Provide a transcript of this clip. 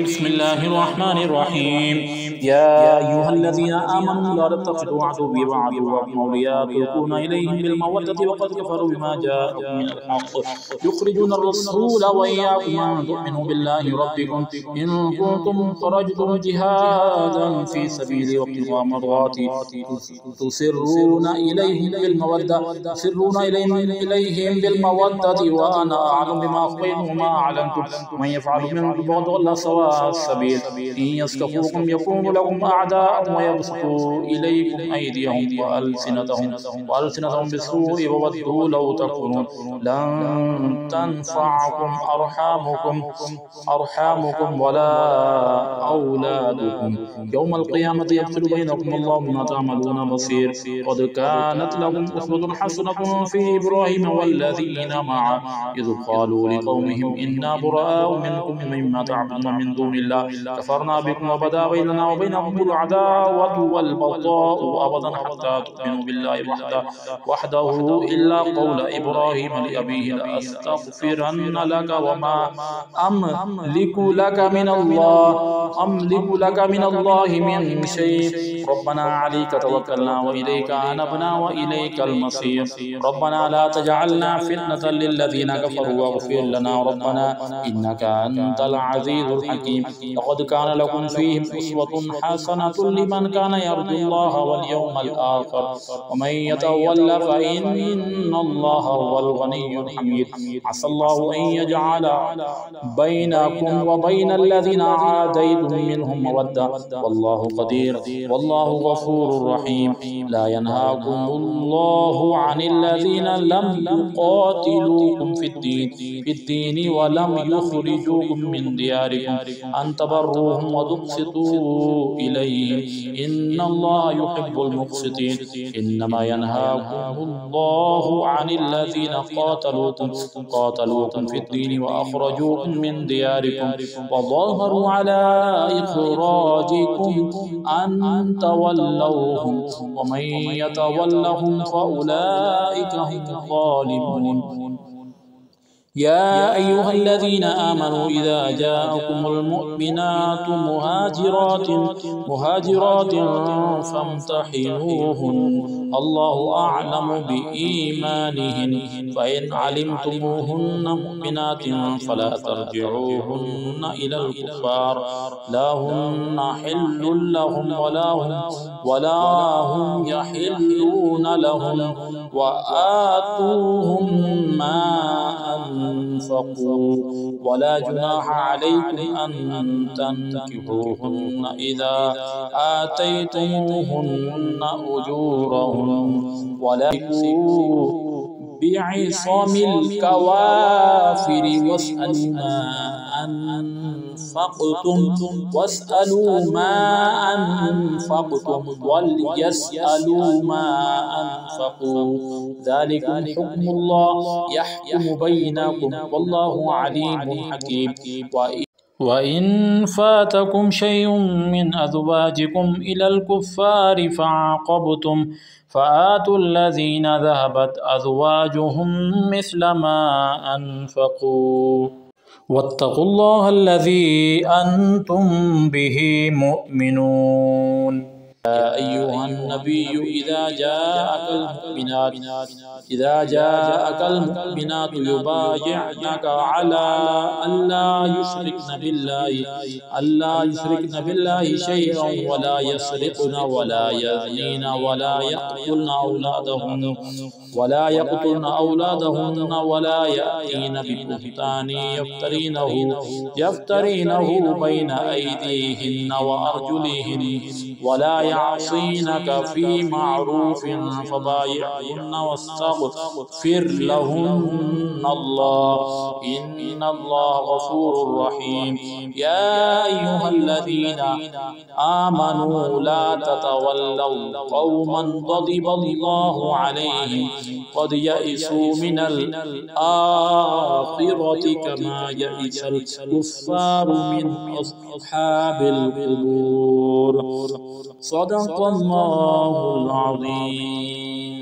بسم الله الرحمن الرحيم. يا أيها الذين آمنوا لا تتخذوا عدوي وعدوكم أولياء تلقون إليهم بالمودة وقد كفروا بما جاءكم من الحق يخرجون الرسول وإياكم أن تؤمنوا بالله ربكم إن كنتم خرجتم جهادا في سبيلي وابتغاء مرضاتي تسرون إليهم بالمودة وأنا أعلم بما أخفيتم وما أعلنتم ومن يفعل منكم فقد ضل سواء السبيل. إن يثقفوكم يكونوا لكم أعداء ويبسطوا إليكم أيديهم وألسنتهم بالسوء وودوا لو تكفرون. لن تنفعكم أرحامكم ولا أولادكم يوم القيامة يفصل بينكم والله بما تعملون بصير. قد كانت لكم أسوة حسنة في إبراهيم والذين معه إذ قالوا لقومهم إنا براء منكم مما تعبدون من دون الله كفرنا بكم وبدا بيننا وبينكم العداوة والبغضاء أبدا حتى تؤمنوا بالله وحده إلا قول إبراهيم لأبيه لأستغفرن لك وما أملك لك من الله من شيء ربنا عليك توكلنا وإليك أنبنا وإليك المصير. ربنا لا تجعلنا فتنة للذين كفروا واغفر لنا ربنا إنك أنت العزيز الحكيم. لقد كان لكم فيهم أسوة حسنة لمن كان يرجو الله واليوم الآخر ومن يتول فإن الله هو الغني الحميد. عسى الله أن يجعل بينكم وبين الذين عاديتم منهم مودة والله قدير والله غفور رحيم. لا ينهاكم الله عن الذين لم يقاتلوكم في الدين ولم يخرجوكم من دياركم أن تبروهم وتقسطوا إليهم إن الله يحب المقسطين. إنما ينهاكم الله عن الذين قاتلوكم في الدين وأخرجوكم من دياركم وظاهروا على إخراجكم أن تولوهم ومن يتولهم فأولئك هم الظالمون. يا أيها الذين آمنوا إذا جاءكم المؤمنات مهاجرات فامتحنوهن الله أعلم بإيمانهن فإن علمتموهن مؤمنات فلا ترجعوهن إلى الكفار لا هن حل لهم ولا هم يحلون لهم وآتوهم ما أنفقوا ولا جناح عليكم أن تنكحوهن إذا آتيتموهن أجورهن ولا بعصام الكوافر واسألوا ما أنفقتم وليسألوا ما أنفقوا ذلكم حكم الله يحكم بينكم والله عليم حكيم. وإن فاتكم شيء من أزواجكم إلى الكفار فعاقبتم فآتوا الذين ذهبت أزواجهم مثل ما أنفقوا واتقوا الله الذي أنتم به مؤمنون. يا أيها النبي إذا جاءك المؤمنات يبايعنك على ألا يشركن بالله شيئا ولا يسرقن ولا يزنين ولا يقتلن أولادهن ولا يأتين ببهتان يفترينه بين أيديهن وأرجلهن ولا يعصينك في معروف فبايعهن واستغفر لهن الله إن الله غفور رحيم. يا أيها الذين آمنوا لا تتولوا قوما غضب الله عليهم قد يئسوا من الآخرة كما يئس الكفار من أصحاب القبور. صدق الله العظيم.